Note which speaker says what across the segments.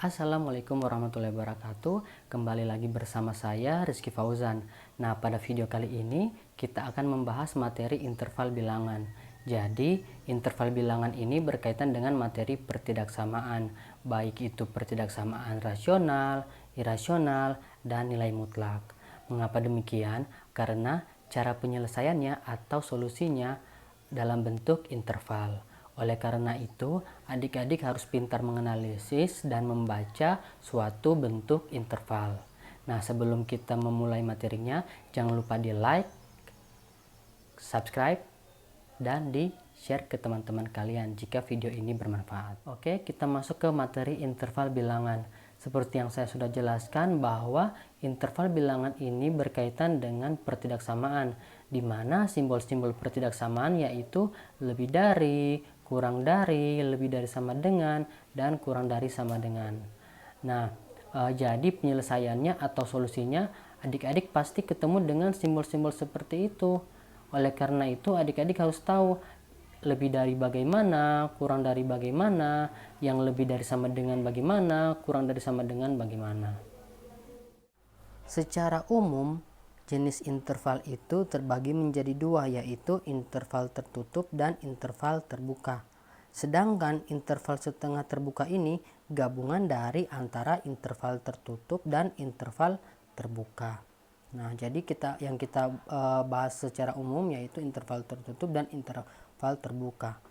Speaker 1: Assalamualaikum warahmatullahi wabarakatuh. Kembali lagi bersama saya Rizky Fauzan. Nah, pada video kali ini kita akan membahas materi interval bilangan. Jadi, interval bilangan ini berkaitan dengan materi pertidaksamaan, baik itu pertidaksamaan rasional, irasional, dan nilai mutlak. Mengapa demikian? Karena cara penyelesaiannya atau solusinya dalam bentuk interval. Oleh karena itu, adik-adik harus pintar menganalisis dan membaca suatu bentuk interval. Nah, sebelum kita memulai materinya, jangan lupa di like, subscribe, dan di share ke teman-teman kalian jika video ini bermanfaat. Oke, kita masuk ke materi interval bilangan. Seperti yang saya sudah jelaskan bahwa interval bilangan ini berkaitan dengan pertidaksamaan, di mana simbol-simbol pertidaksamaan yaitu lebih dari, kurang dari, lebih dari sama dengan, dan kurang dari sama dengan. Nah, jadi penyelesaiannya atau solusinya adik-adik pasti ketemu dengan simbol-simbol seperti itu. Oleh karena itu adik-adik harus tahu lebih dari bagaimana, kurang dari bagaimana, yang lebih dari sama dengan bagaimana, kurang dari sama dengan bagaimana. Secara umum, jenis interval itu terbagi menjadi dua, yaitu interval tertutup dan interval terbuka. Sedangkan interval setengah terbuka ini gabungan dari antara interval tertutup dan interval terbuka. Nah, jadi yang kita bahas secara umum yaitu interval tertutup dan interval terbuka.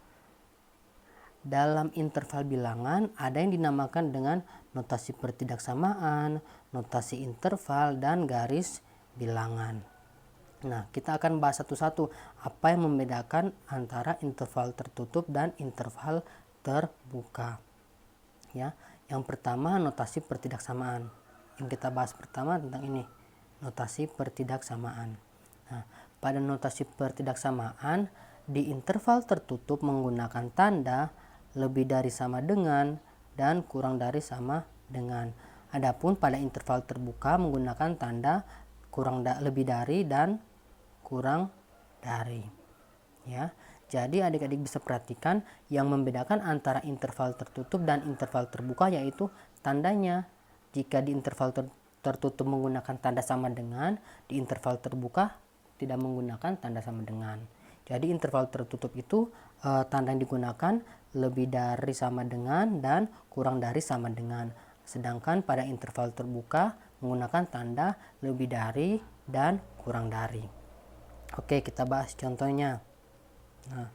Speaker 1: Dalam interval bilangan ada yang dinamakan dengan notasi pertidaksamaan, notasi interval, dan garis bilangan. Nah, kita akan bahas satu-satu apa yang membedakan antara interval tertutup dan interval terbuka. Ya, yang pertama notasi pertidaksamaan. Yang kita bahas pertama tentang ini, notasi pertidaksamaan. Nah, pada notasi pertidaksamaan di interval tertutup menggunakan tanda lebih dari sama dengan dan kurang dari sama dengan. Adapun pada interval terbuka menggunakan tanda lebih dari dan kurang dari. Ya. Jadi adik-adik bisa perhatikan yang membedakan antara interval tertutup dan interval terbuka yaitu tandanya. Jika di interval tertutup menggunakan tanda sama dengan, di interval terbuka tidak menggunakan tanda sama dengan. Jadi interval tertutup itu tanda yang digunakan lebih dari sama dengan dan kurang dari sama dengan. Sedangkan pada interval terbuka menggunakan tanda lebih dari dan kurang dari. Oke, kita bahas contohnya. Nah,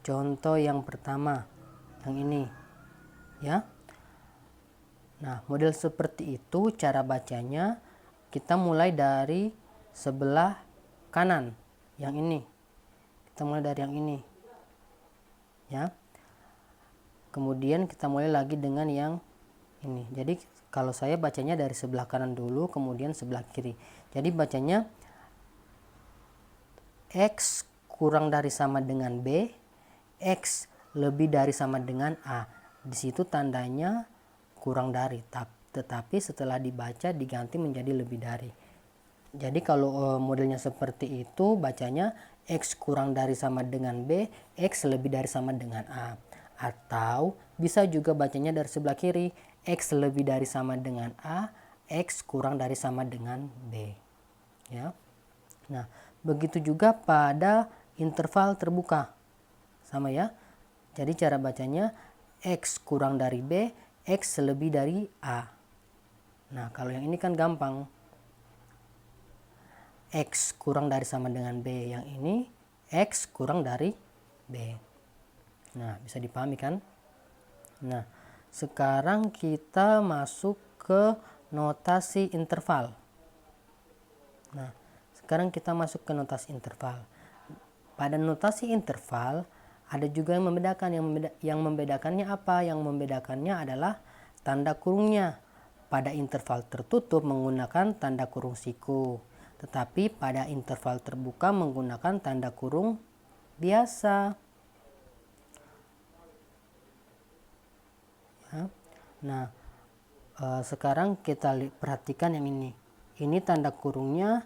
Speaker 1: contoh yang pertama, yang ini, ya. Nah, model seperti itu cara bacanya kita mulai dari sebelah kanan, yang ini. Kita mulai dari yang ini, ya. Kemudian kita mulai lagi dengan yang ini. Jadi kalau saya bacanya dari sebelah kanan dulu, kemudian sebelah kiri. Jadi bacanya X kurang dari sama dengan B, X lebih dari sama dengan A. Di situ tandanya kurang dari, tetapi setelah dibaca diganti menjadi lebih dari. Jadi kalau modelnya seperti itu bacanya X kurang dari sama dengan B, X lebih dari sama dengan A. Atau bisa juga bacanya dari sebelah kiri, X lebih dari sama dengan A, X kurang dari sama dengan B. Ya. Nah, begitu juga pada interval terbuka. Sama ya. Jadi cara bacanya X kurang dari B, X lebih dari A. Nah, kalau yang ini kan gampang. X kurang dari sama dengan B, yang ini X kurang dari B. Nah, bisa dipahami kan? Nah, sekarang kita masuk ke notasi interval. Nah, sekarang kita masuk ke notasi interval. Pada notasi interval ada juga yang membedakan. Yang membedakannya apa? Yang membedakannya adalah tanda kurungnya. Pada interval tertutup menggunakan tanda kurung siku. Tetapi pada interval terbuka menggunakan tanda kurung biasa. Ya. Nah, sekarang kita perhatikan yang ini. Ini tanda kurungnya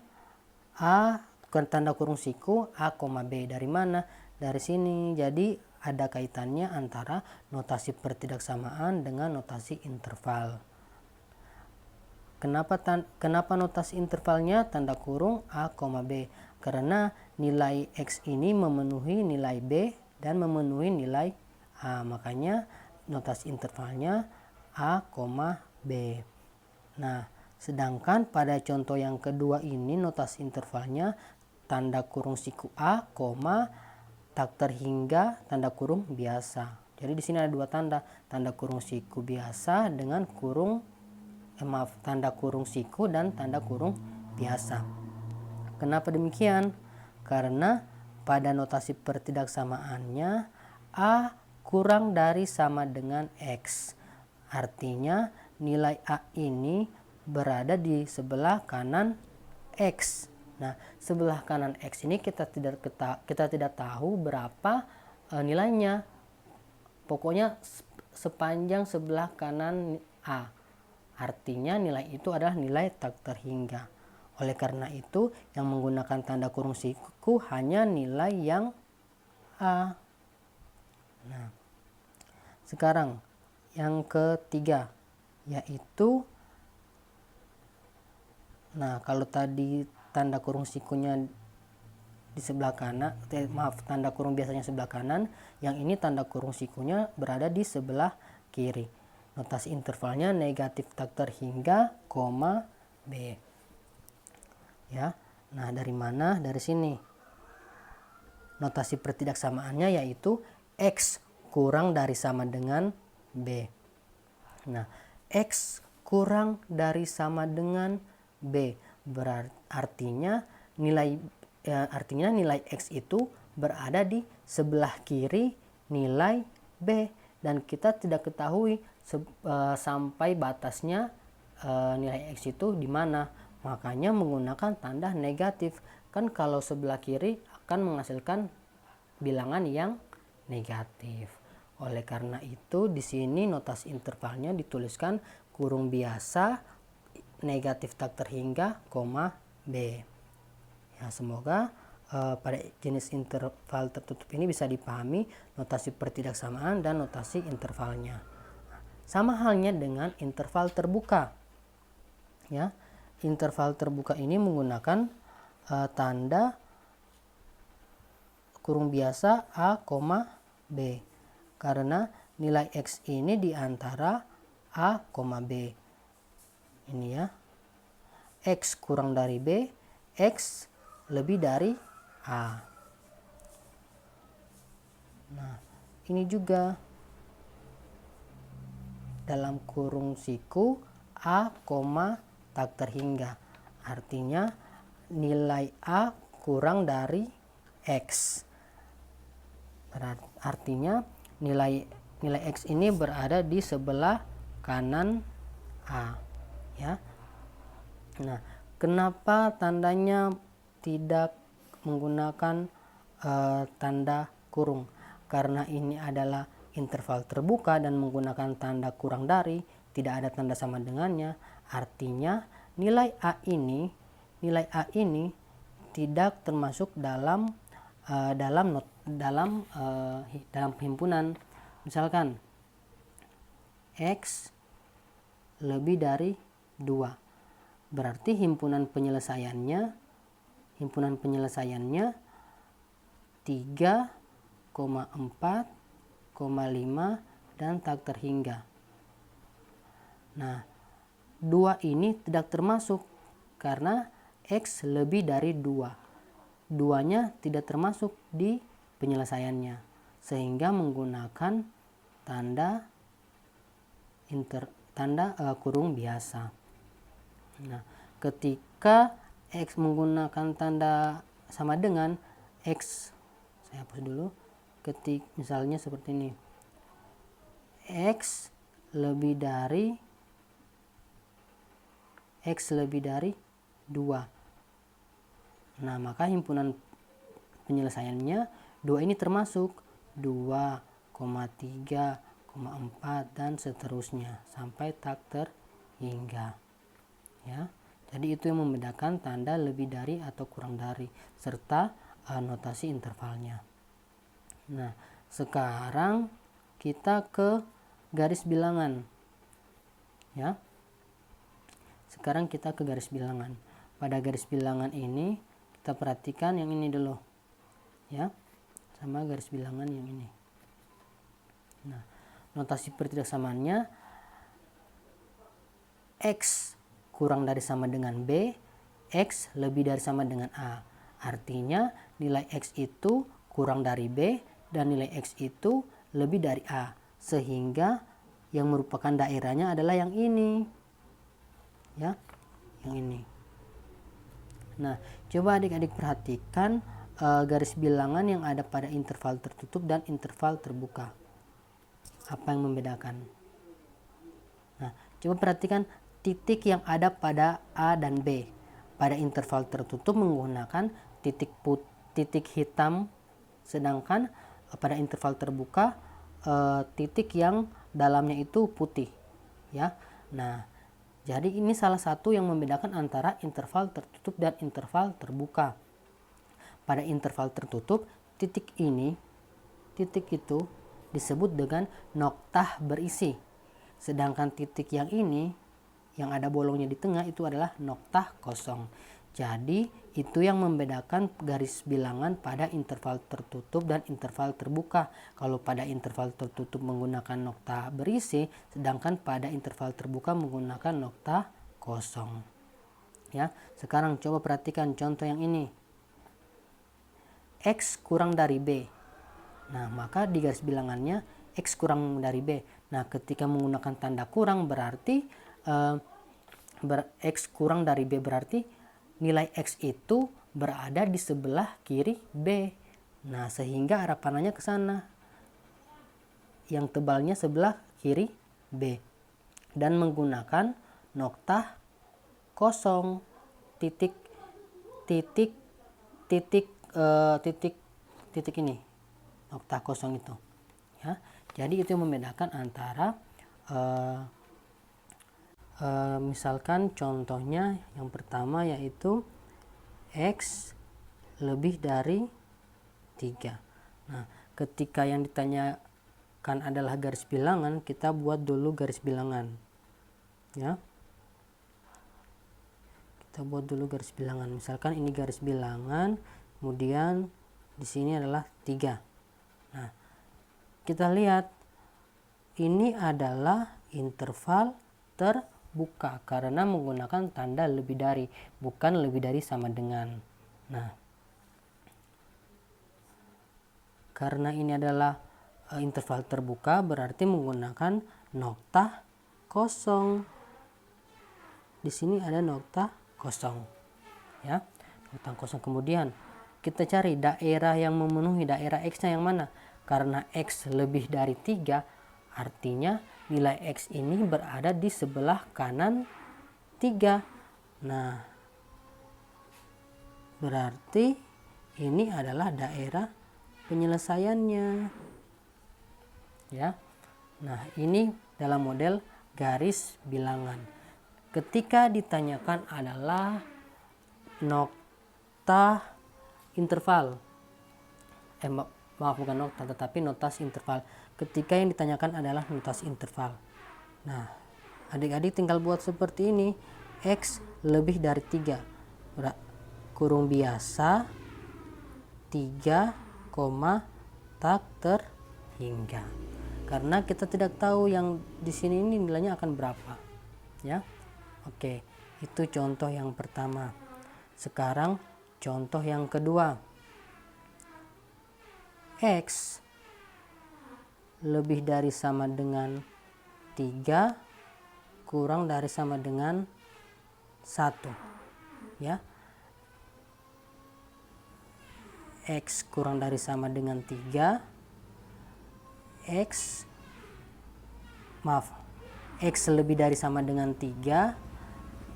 Speaker 1: A, bukan tanda kurung siku, A, B. Dari mana? Dari sini. Jadi ada kaitannya antara notasi pertidaksamaan dengan notasi interval. Kenapa notasi intervalnya tanda kurung A, B? Karena nilai X ini memenuhi nilai B dan memenuhi nilai A. Makanya notasi intervalnya A, B. Nah, sedangkan pada contoh yang kedua ini notasi intervalnya tanda kurung siku A, tak terhingga tanda kurung biasa. Jadi di sini ada dua tanda kurung siku biasa dengan tanda kurung siku dan tanda kurung biasa. Kenapa demikian? Karena pada notasi pertidaksamaannya A kurang dari sama dengan X. Artinya nilai A ini berada di sebelah kanan X. Nah, sebelah kanan X ini kita tidak tahu berapa nilainya. Pokoknya sepanjang sebelah kanan A. Artinya nilai itu adalah nilai tak terhingga. Oleh karena itu, yang menggunakan tanda kurung siku hanya nilai yang A. Nah, sekarang yang ketiga, yaitu, nah kalau tadi tanda kurung sikunya di sebelah kanan, tanda kurung biasanya sebelah kanan, yang ini tanda kurung sikunya berada di sebelah kiri. Notasi intervalnya negatif tak terhingga, B. Ya, nah dari mana? Dari sini. Notasi pertidaksamaannya yaitu X kurang dari sama dengan B. Nah, X kurang dari sama dengan B artinya nilai X itu berada di sebelah kiri nilai B, dan kita tidak ketahui sampai batasnya nilai X itu di mana. Makanya menggunakan tanda negatif. Kan kalau sebelah kiri akan menghasilkan bilangan yang negatif. Oleh karena itu di sini notasi intervalnya dituliskan kurung biasa negatif tak terhingga, B. Ya, semoga pada jenis interval tertutup ini bisa dipahami notasi pertidaksamaan dan notasi intervalnya. Sama halnya dengan interval terbuka. Ya, interval terbuka ini menggunakan tanda kurung biasa A, B. Karena nilai X ini di antara A, B. Ini ya. X kurang dari B, X lebih dari A. Nah, ini juga dalam kurung siku A, tak terhingga. Artinya nilai A kurang dari X. Artinya nilai X ini berada di sebelah kanan A. Ya. Nah, kenapa tandanya tidak menggunakan tanda kurung? Karena ini adalah interval terbuka dan menggunakan tanda kurang dari, tidak ada tanda sama dengannya. Artinya nilai A ini tidak termasuk dalam himpunan. Misalkan X lebih dari 2, berarti himpunan penyelesaiannya 3,4, 5 dan tak terhingga. Nah, 2 ini tidak termasuk karena X lebih dari 2. 2-nya tidak termasuk di penyelesaiannya, sehingga menggunakan tanda kurung biasa. Nah, ketika X menggunakan tanda sama dengan X, saya hapus dulu. Misalnya seperti ini, X lebih dari 2. Nah, maka himpunan penyelesaiannya 2 ini termasuk 2,3, 4 dan seterusnya sampai tak terhingga. Ya. Jadi itu yang membedakan tanda lebih dari atau kurang dari serta notasi intervalnya. Nah, sekarang kita ke garis bilangan. Ya. sekarang kita ke garis bilangan. Pada garis bilangan ini kita perhatikan yang ini dulu ya, sama garis bilangan yang ini. Nah, notasi pertidaksamaannya X kurang dari sama dengan B, X lebih dari sama dengan A. Artinya nilai X itu kurang dari B dan nilai X itu lebih dari A. Sehingga yang merupakan daerahnya adalah yang ini. Ya, yang ini. Nah, coba adik-adik perhatikan garis bilangan yang ada pada interval tertutup dan interval terbuka. Apa yang membedakan? Nah, coba perhatikan titik yang ada pada A dan B. Pada interval tertutup menggunakan titik hitam, sedangkan pada interval terbuka titik yang dalamnya itu putih. Ya, nah, jadi ini salah satu yang membedakan antara interval tertutup dan interval terbuka. Pada interval tertutup, titik itu disebut dengan noktah berisi. Sedangkan titik yang ini, yang ada bolongnya di tengah itu adalah noktah kosong. Jadi itu yang membedakan garis bilangan pada interval tertutup dan interval terbuka. Kalau pada interval tertutup menggunakan noktah berisi, sedangkan pada interval terbuka menggunakan noktah kosong. Ya, sekarang coba perhatikan contoh yang ini. X kurang dari B. Nah, maka di garis bilangannya X kurang dari B. Nah, ketika menggunakan tanda kurang berarti X kurang dari B berarti nilai X itu berada di sebelah kiri B. Nah, sehingga arah panahnya ke sana. Yang tebalnya sebelah kiri B. Dan menggunakan noktah kosong. Titik ini. Noktah kosong itu. Ya. Jadi itu yang membedakan antara misalkan contohnya yang pertama yaitu X lebih dari 3. Nah, ketika yang ditanyakan adalah garis bilangan, kita buat dulu garis bilangan. Ya. Kita buat dulu garis bilangan. Misalkan ini garis bilangan, kemudian di sini adalah 3. Nah, kita lihat ini adalah interval terbuka karena menggunakan tanda lebih dari, bukan lebih dari sama dengan. Nah, karena ini adalah interval terbuka berarti menggunakan noktah kosong. Di sini ada noktah kosong. Ya, noktah kosong. Kemudian kita cari daerah yang memenuhi daerah X-nya yang mana? Karena X lebih dari 3, artinya nilai X ini berada di sebelah kanan 3. Nah, berarti ini adalah daerah penyelesaiannya. Ya. Nah, ini dalam model garis bilangan. Ketika ditanyakan adalah noktah interval. Maaf, bukan nokta tetapi notasi interval. Ketika yang ditanyakan adalah notasi interval. Nah, adik-adik tinggal buat seperti ini. X lebih dari 3. Kurung biasa 3, tak terhingga. Karena kita tidak tahu yang di sini ini nilainya akan berapa. Ya. Oke, itu contoh yang pertama. Sekarang contoh yang kedua. X lebih dari sama dengan 3 kurang dari sama dengan 1. Ya. X kurang dari sama dengan 3. X lebih dari sama dengan 3.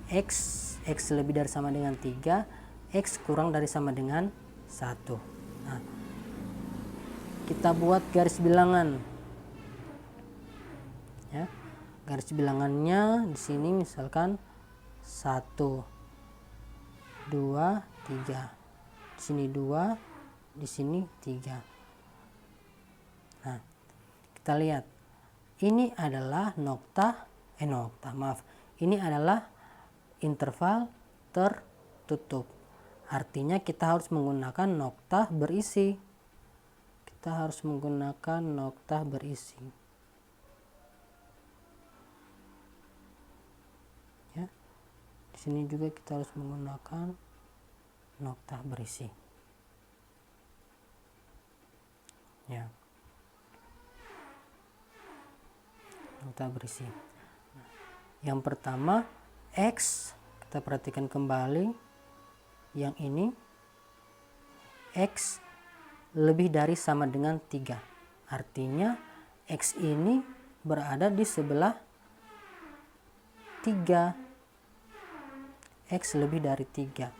Speaker 1: X lebih dari sama dengan 3. X kurang dari sama dengan 1. Nah, kita buat garis bilangan. Ya. Garis bilangannya di sini misalkan 1, 2, 3. Di sini 2, di sini 3. Nah, kita lihat. Ini adalah ini adalah interval tertutup. Artinya kita harus menggunakan noktah berisi. Kita harus menggunakan noktah berisi. Ya. Di sini juga kita harus menggunakan noktah berisi. Ya. Noktah berisi. Yang pertama X, kita perhatikan kembali yang ini, X lebih dari sama dengan 3. Artinya X ini berada di sebelah 3. X lebih dari 3.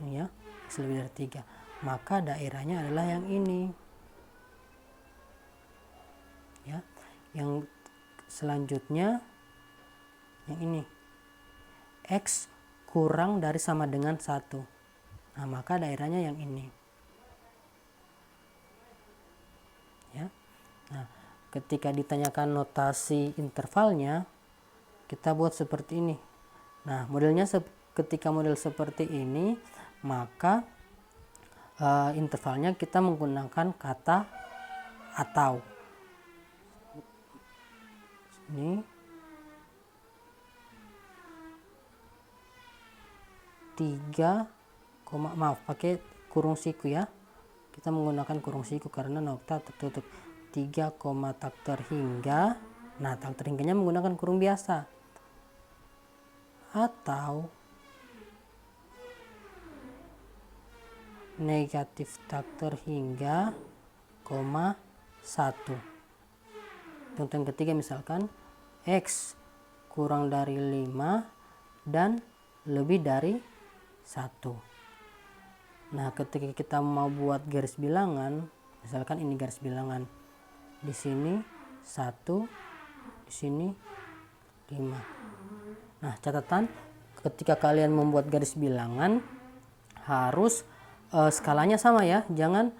Speaker 1: Ini ya, X lebih dari 3. Maka daerahnya adalah yang ini. Ya. Yang selanjutnya yang ini. X kurang dari sama dengan 1. Nah, maka daerahnya yang ini. Ya. Nah, ketika ditanyakan notasi intervalnya, kita buat seperti ini. Nah, modelnya ketika model seperti ini, maka intervalnya kita menggunakan kata atau. Ini 3, maaf pakai kurung siku ya. Kita menggunakan kurung siku karena nokta tertutup. 3, tak terhingga. Nah, tak terhingganya menggunakan kurung biasa. Atau negatif tak terhingga, 1. Contoh yang ketiga misalkan X kurang dari 5 dan lebih dari 1. Nah, ketika kita mau buat garis bilangan, misalkan ini garis bilangan. Di sini 1, di sini 5. Nah, catatan ketika kalian membuat garis bilangan harus skalanya sama ya. Jangan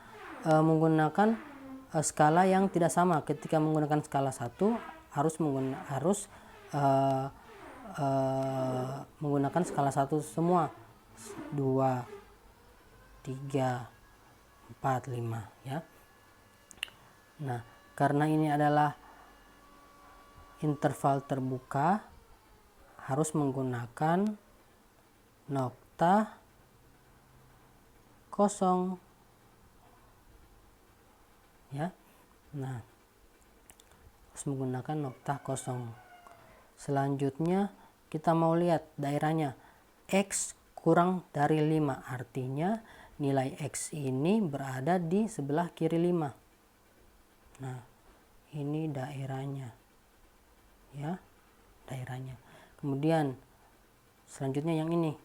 Speaker 1: menggunakan skala yang tidak sama. Ketika menggunakan skala 1 harus menggunakan skala 1 semua. 2, 3, 4, 5 ya. Nah, karena ini adalah interval terbuka, harus menggunakan nokta kosong ya. Nah, harus menggunakan nokta kosong. Selanjutnya kita mau lihat daerahnya. X kurang dari 5, artinya nilai X ini berada di sebelah kiri 5. Nah, ini daerahnya ya, daerahnya. Kemudian selanjutnya yang ini,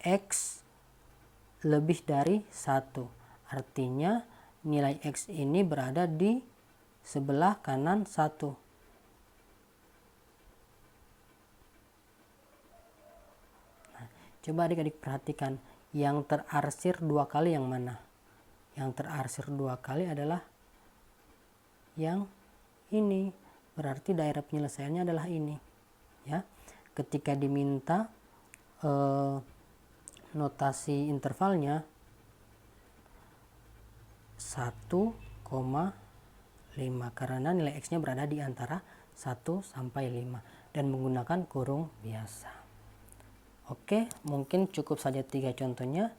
Speaker 1: X lebih dari 1, artinya nilai X ini berada di sebelah kanan 1. Nah, coba adik-adik perhatikan, yang terarsir 2 kali yang mana? Yang terarsir 2 kali adalah yang ini, berarti daerah penyelesaiannya adalah ini ya. Ketika diminta notasi intervalnya 1,5 karena nilai X nya berada di antara 1 sampai 5 dan menggunakan kurung biasa. Oke, mungkin cukup saja 3 contohnya.